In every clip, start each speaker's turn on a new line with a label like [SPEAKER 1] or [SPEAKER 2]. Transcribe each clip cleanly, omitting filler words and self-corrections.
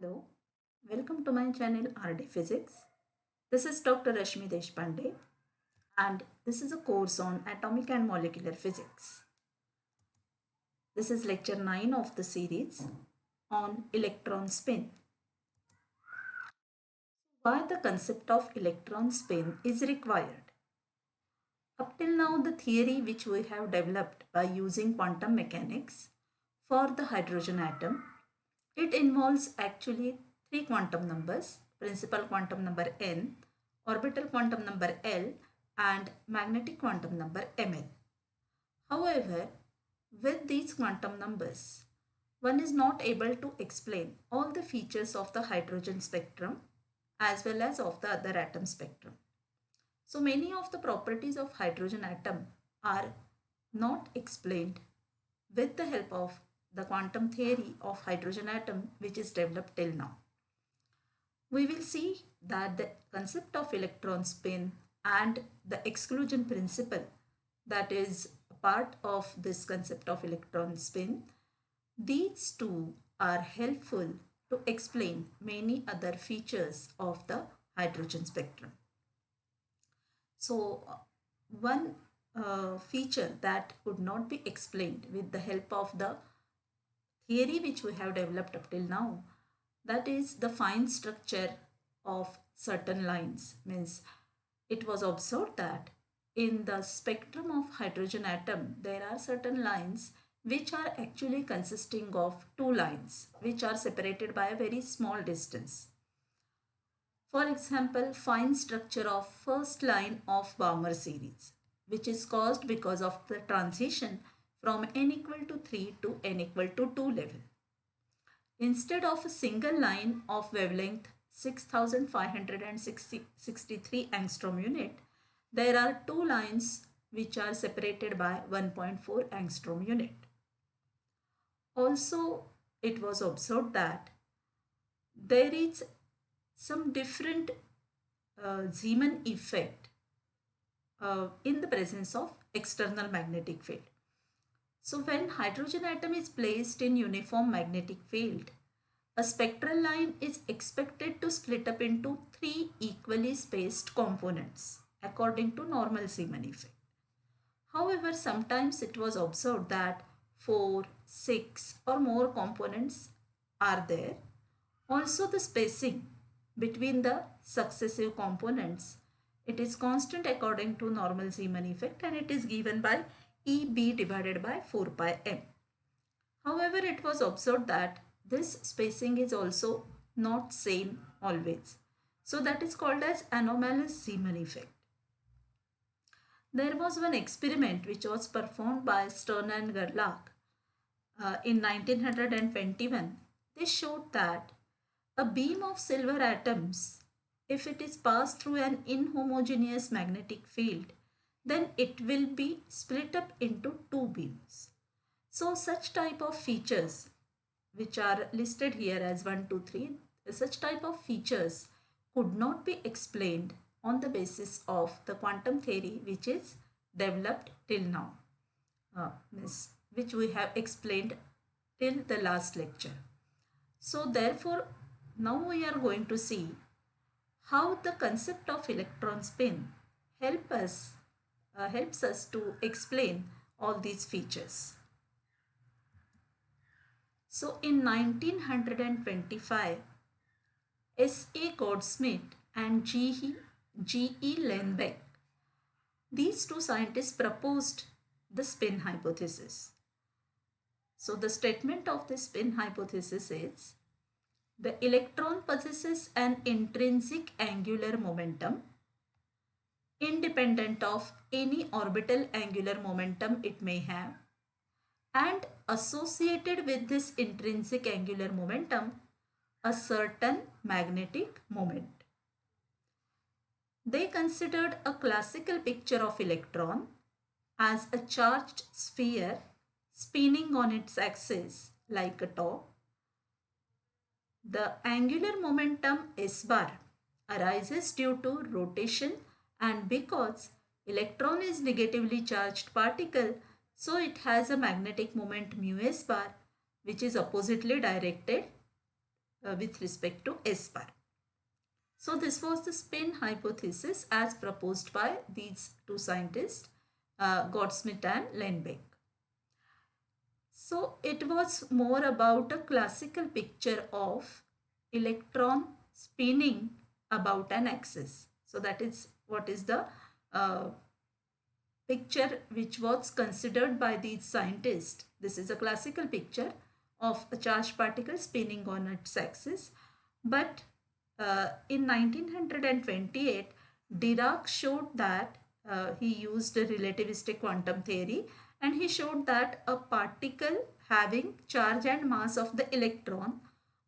[SPEAKER 1] Hello, welcome to my channel RD Physics. This is Dr. Rashmi Deshpande and this is a course on atomic and molecular physics. This is lecture 9 of the series on electron spin. Why the concept of electron spin is required? Up till now, the theory which we have developed by using quantum mechanics for the hydrogen atom, it involves actually three quantum numbers: principal quantum number n, orbital quantum number L, and magnetic quantum number Ml. However, with these quantum numbers, one is not able to explain all the features of the hydrogen spectrum as well as of the other atom spectrum. So many of the properties of hydrogen atom are not explained with the help of the quantum theory of hydrogen atom which is developed till now. We will see that the concept of electron spin and the exclusion principle that is a part of this concept of electron spin, these two are helpful to explain many other features of the hydrogen spectrum. So one feature that could not be explained with the help of the theory which we have developed up till now, that is the fine structure of certain lines. Means it was observed that in the spectrum of hydrogen atom there are certain lines which are actually consisting of two lines which are separated by a very small distance. For example, fine structure of first line of Balmer series, which is caused because of the transition from n equal to 3 to n equal to 2 level. Instead of a single line of wavelength 6563 angstrom unit, there are two lines which are separated by 1.4 angstrom unit. Also, it was observed that there is some different Zeeman effect in the presence of external magnetic field. So when hydrogen atom is placed in uniform magnetic field, a spectral line is expected to split up into three equally spaced components according to normal Zeeman effect. However, sometimes it was observed that 4, 6 or more components are there. Also, the spacing between the successive components, it is constant according to normal Zeeman effect and it is given by EB divided by 4 pi m. However, it was observed that this spacing is also not same always. So that is called as anomalous Zeeman effect. There was one experiment which was performed by Stern and Gerlach in 1921. They showed that a beam of silver atoms, if it is passed through an inhomogeneous magnetic field, then it will be split up into two beams. So such type of features which are listed here as 1, 2, 3, such type of features could not be explained on the basis of the quantum theory which is developed till now, which we have explained till the last lecture. So therefore, now we are going to see how the concept of electron spin helps us to explain all these features. So in 1925, S.A. Goudsmit and G.E. Lenbeck, these two scientists proposed the spin hypothesis. So the statement of the spin hypothesis is, the electron possesses an intrinsic angular momentum independent of any orbital angular momentum it may have, and associated with this intrinsic angular momentum a certain magnetic moment. They considered a classical picture of electron as a charged sphere spinning on its axis like a top. The angular momentum S bar arises due to rotation, and because electron is negatively charged particle, so it has a magnetic moment mu S bar which is oppositely directed with respect to S bar. So this was the spin hypothesis as proposed by these two scientists, Goudsmit and Leinbeck. So it was more about a classical picture of electron spinning about an axis. So that is what is the picture which was considered by these scientists. This is a classical picture of a charged particle spinning on its axis. But in 1928, Dirac showed that he used a relativistic quantum theory, and he showed that a particle having charge and mass of the electron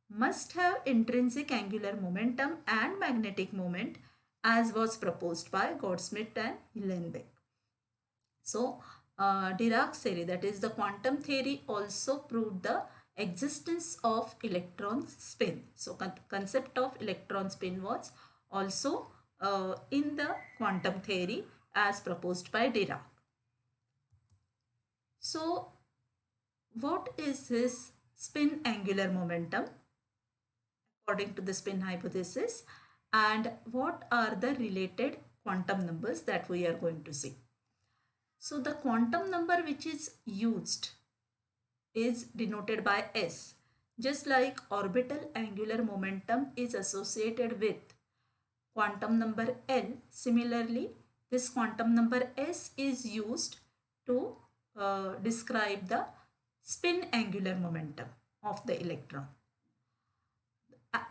[SPEAKER 1] must have intrinsic angular momentum and magnetic moment, as was proposed by Goudsmit and Hillenbeck. So Dirac's theory, that is the quantum theory, also proved the existence of electron spin. So concept of electron spin was also in the quantum theory as proposed by Dirac. So what is this spin angular momentum according to the spin hypothesis, and what are the related quantum numbers that we are going to see? So the quantum number which is used is denoted by S. Just like orbital angular momentum is associated with quantum number L, similarly this quantum number S is used to describe the spin angular momentum of the electron.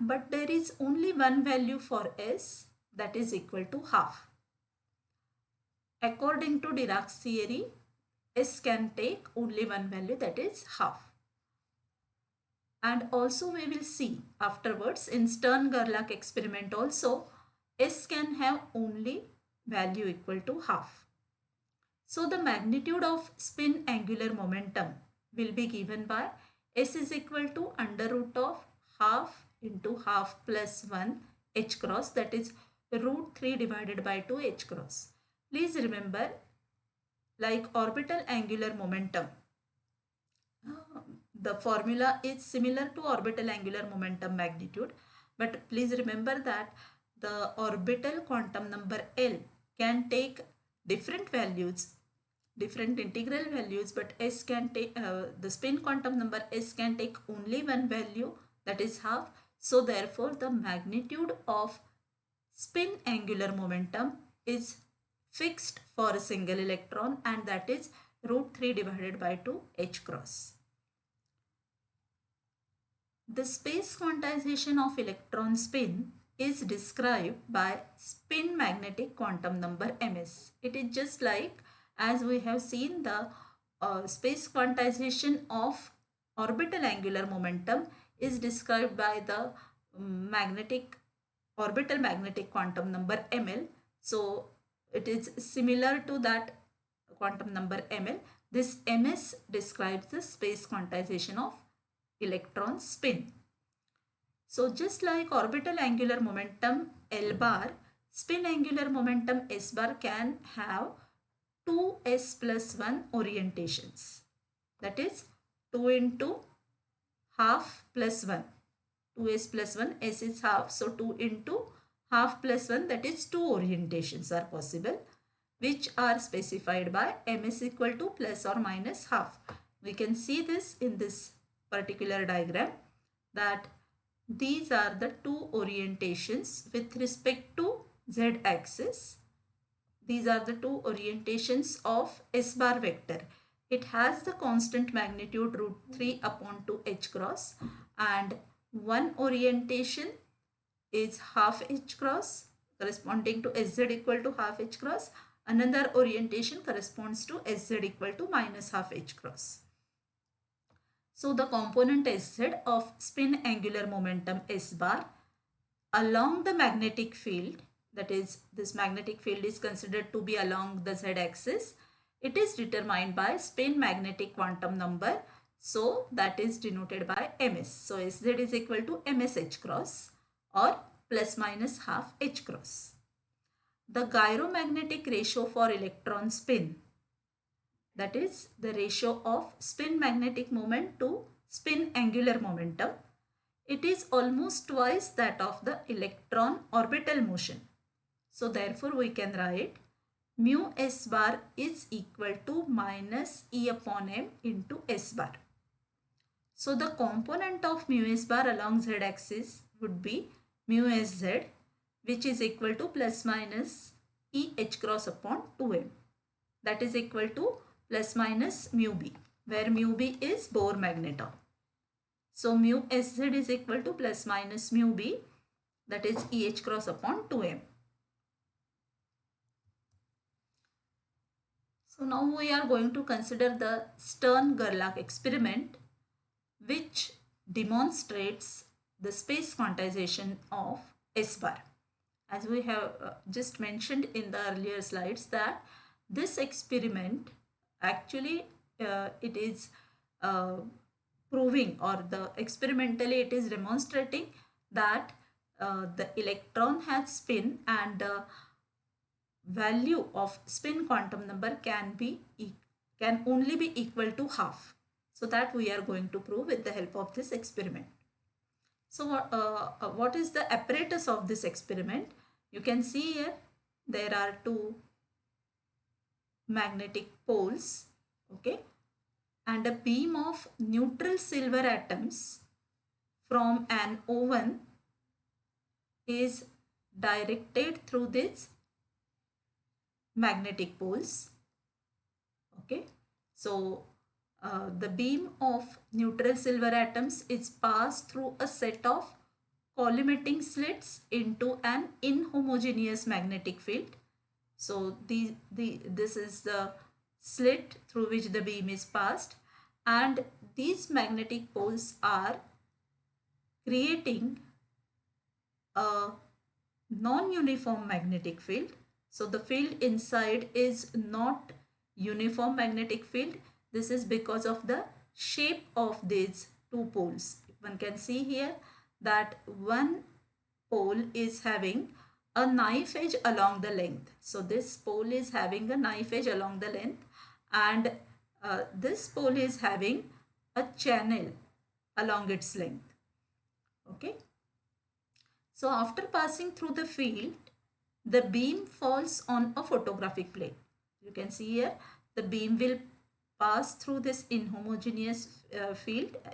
[SPEAKER 1] But there is only one value for S, that is equal to half. According to Dirac's theory, S can take only one value, that is half. And also we will see afterwards in Stern-Gerlach experiment also, S can have only value equal to half. So the magnitude of spin angular momentum will be given by S is equal to under root of half into half plus 1 h cross, that is root 3 divided by 2 h cross. Please remember, like orbital angular momentum, the formula is similar to orbital angular momentum magnitude, but please remember that the orbital quantum number L can take different values, different integral values, but S can take the spin quantum number S can take only one value, that is half. So therefore the magnitude of spin angular momentum is fixed for a single electron, and that is root 3 divided by 2 h cross. The space quantization of electron spin is described by spin magnetic quantum number ms. It is just like as we have seen the space quantization of orbital angular momentum is described by the orbital magnetic quantum number ml. So it is similar to that quantum number ml. This ms describes the space quantization of electron spin. So just like orbital angular momentum L bar, spin angular momentum S bar can have 2s plus 1 orientations. That is 2 into half plus 1. 2s plus 1, s is half, so 2 into half plus 1, that is 2 orientations are possible, which are specified by ms equal to plus or minus half. We can see this in this particular diagram, that these are the two orientations with respect to z axis. These are the two orientations of S bar vector. It has the constant magnitude root 3 upon 2 h cross, and one orientation is half h cross corresponding to sz equal to half h cross. Another orientation corresponds to sz equal to minus half h cross. So the component sz of spin angular momentum S bar along the magnetic field, that is this magnetic field is considered to be along the z axis, it is determined by spin magnetic quantum number. So that is denoted by ms. So sz is equal to ms h cross or plus minus half h cross. The gyromagnetic ratio for electron spin, that is the ratio of spin magnetic moment to spin angular momentum, it is almost twice that of the electron orbital motion. So therefore we can write mu s bar is equal to minus E upon m into s bar. So the component of mu s bar along z axis would be mu sz, which is equal to plus minus E h cross upon 2m. That is equal to plus minus mu b, where mu b is Bohr magneton. So mu sz is equal to plus minus mu b, that is E h cross upon 2m. So now we are going to consider the Stern-Gerlach experiment, which demonstrates the space quantization of S bar. As we have just mentioned in the earlier slides, that this experiment actually it is proving, or the experimentally it is demonstrating that the electron has spin, and the value of spin quantum number can only be equal to half. So that we are going to prove with the help of this experiment. So what is the apparatus of this experiment? You can see here there are two magnetic poles, okay, and a beam of neutral silver atoms from an oven is directed through these magnetic poles, okay. So the beam of neutral silver atoms is passed through a set of collimating slits into an inhomogeneous magnetic field. So this is the slit through which the beam is passed, and these magnetic poles are creating a non-uniform magnetic field. So the field inside is not uniform magnetic field. This is because of the shape of these two poles. One can see here that one pole is having a knife edge along the length. So this pole is having a knife edge along the length, and this pole is having a channel along its length, okay. So after passing through the field, the beam falls on a photographic plate. You can see here the beam will pass through this inhomogeneous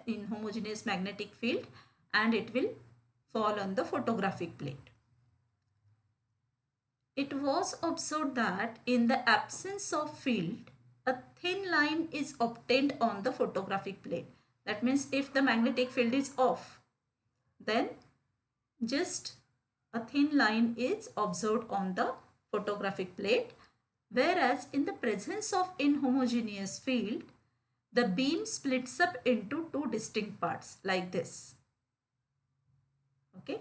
[SPEAKER 1] inhomogeneous magnetic field, and it will fall on the photographic plate. It was observed that in the absence of field, a thin line is obtained on the photographic plate. That means if the magnetic field is off, then just a thin line is observed on the photographic plate, whereas in the presence of inhomogeneous field, the beam splits up into two distinct parts like this, okay.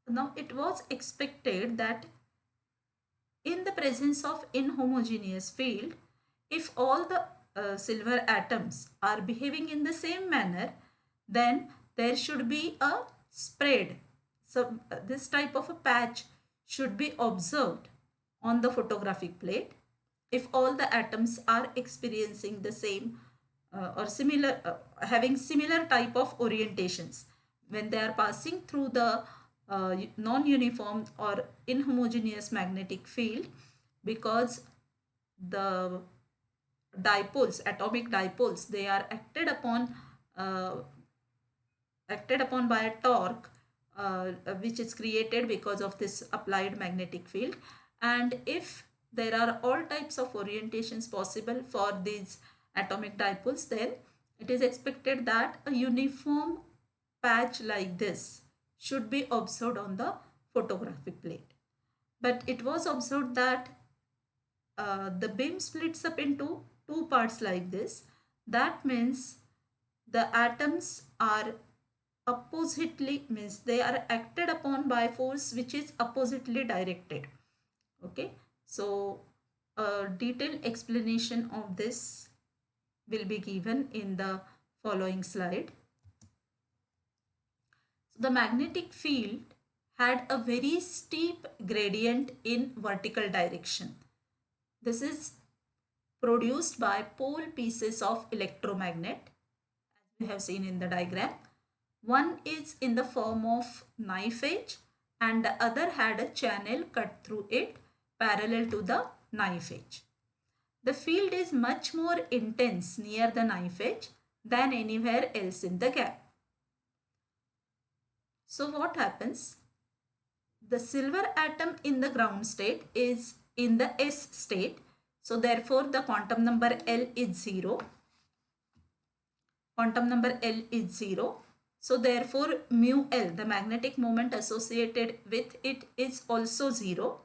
[SPEAKER 1] Now it was expected that in the presence of inhomogeneous field, if all the silver atoms are behaving in the same manner, then there should be a spread. So this type of a patch should be observed on the photographic plate if all the atoms are experiencing the same or similar, having similar type of orientations when they are passing through the non-uniform or inhomogeneous magnetic field, because the dipoles, atomic dipoles, they are acted upon by a torque which is created because of this applied magnetic field. And if there are all types of orientations possible for these atomic dipoles, then it is expected that a uniform patch like this should be observed on the photographic plate. But it was observed that the beam splits up into two parts like this. That means the atoms are oppositely, means they are acted upon by force which is oppositely directed, okay. So a detailed explanation of this will be given in the following slide. So the magnetic field had a very steep gradient in vertical direction. This is produced by pole pieces of electromagnet, as we have seen in the diagram. One is in the form of knife edge and the other had a channel cut through it parallel to the knife edge. The field is much more intense near the knife edge than anywhere else in the gap. So what happens? The silver atom in the ground state is in the S state. So therefore the quantum number L is 0. Quantum number L is 0. So therefore mu L, the magnetic moment associated with it, is also 0.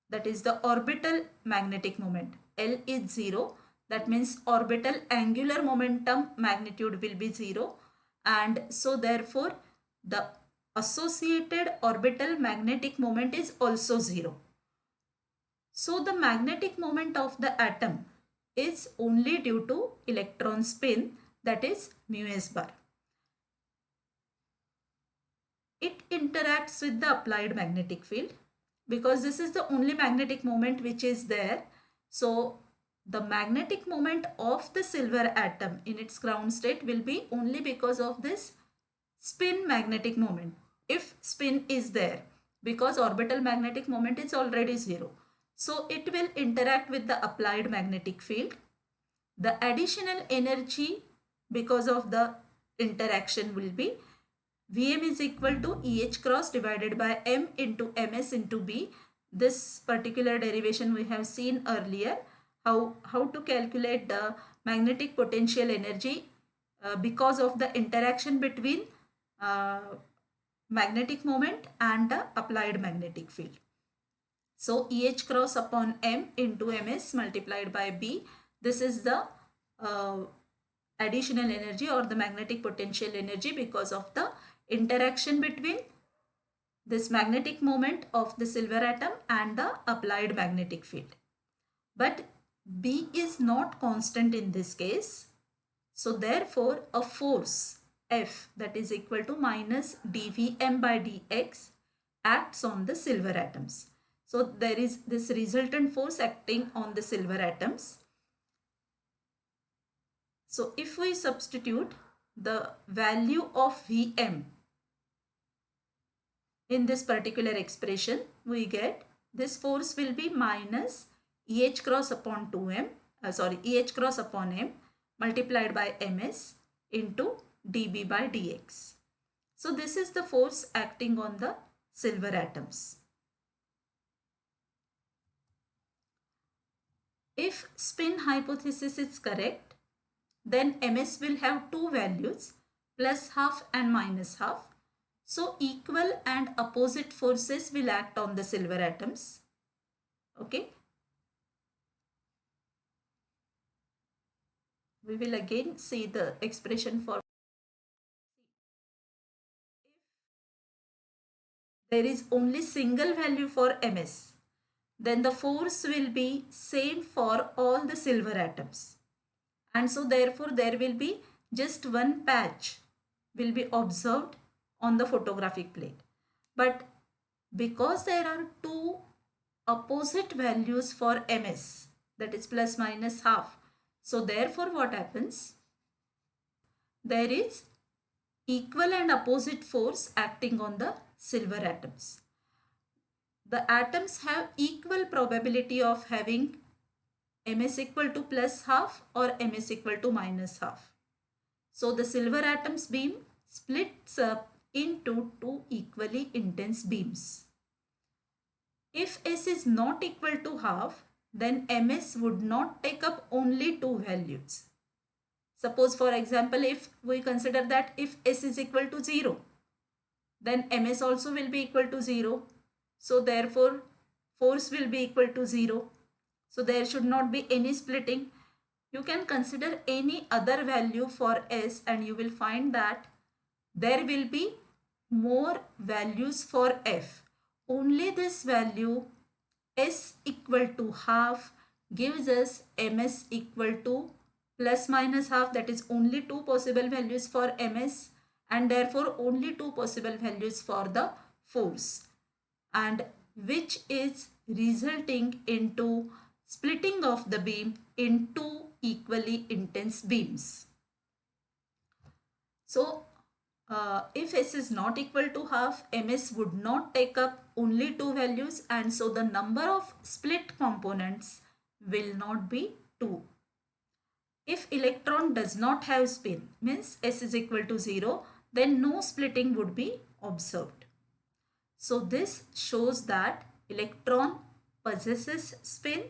[SPEAKER 1] That is the orbital magnetic moment. L is 0. That means orbital angular momentum magnitude will be 0. And so therefore the associated orbital magnetic moment is also 0. So the magnetic moment of the atom is only due to electron spin, that is mu s bar. It interacts with the applied magnetic field because this is the only magnetic moment which is there. So the magnetic moment of the silver atom in its ground state will be only because of this spin magnetic moment. If spin is there, because orbital magnetic moment is already 0. So it will interact with the applied magnetic field. The additional energy because of the interaction will be Vm is equal to EH cross divided by M into Ms into B. This particular derivation we have seen earlier. How to calculate the magnetic potential energy because of the interaction between magnetic moment and the applied magnetic field. So EH cross upon M into Ms multiplied by B. This is the additional energy or the magnetic potential energy because of the interaction between this magnetic moment of the silver atom and the applied magnetic field. But B is not constant in this case. So therefore a force F, that is equal to minus dVm by dx, acts on the silver atoms. So there is this resultant force acting on the silver atoms. So if we substitute the value of Vm in this particular expression, we get this force will be minus EH cross upon 2m, EH cross upon m multiplied by ms into dB by dx. So this is the force acting on the silver atoms. If spin hypothesis is correct, then ms will have two values, plus half and minus half. So equal and opposite forces will act on the silver atoms. Okay. We will again see the expression for there is only single value for ms, then the force will be same for all the silver atoms. And so therefore there will be just one patch will be observed on the photographic plate. But because there are two opposite values for ms, that is plus minus half, so therefore what happens? There is equal and opposite force acting on the silver atoms. The atoms have equal probability of having ms equal to plus half or ms equal to minus half. So the silver atom's beam splits up into two equally intense beams. If S is not equal to half, then ms would not take up only two values. Suppose for example, if we consider that if S is equal to 0, then ms also will be equal to 0. So therefore force will be equal to 0. So there should not be any splitting. You can consider any other value for S and you will find that there will be more values for F. Only this value S equal to half gives us ms equal to plus minus half, that is only two possible values for ms and therefore only two possible values for the force, and which is resulting into splitting of the beam in two equally intense beams. So if s is not equal to half, ms would not take up only two values, and so the number of split components will not be 2. If electron does not have spin, means s is equal to 0, then no splitting would be observed. So this shows that electron possesses spin.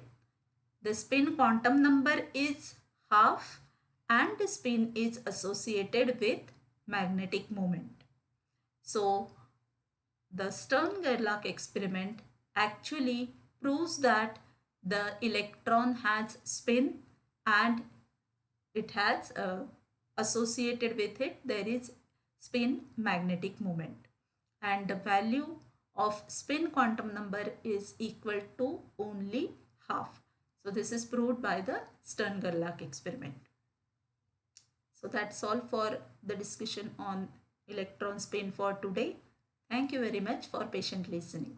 [SPEAKER 1] The spin quantum number is half and the spin is associated with magnetic moment. So the Stern-Gerlach experiment actually proves that the electron has spin and it has associated with it there is spin magnetic moment, and the value of spin quantum number is equal to only half. So this is proved by the Stern-Gerlach experiment. So that's all for the discussion on electron spin for today. Thank you very much for patient listening.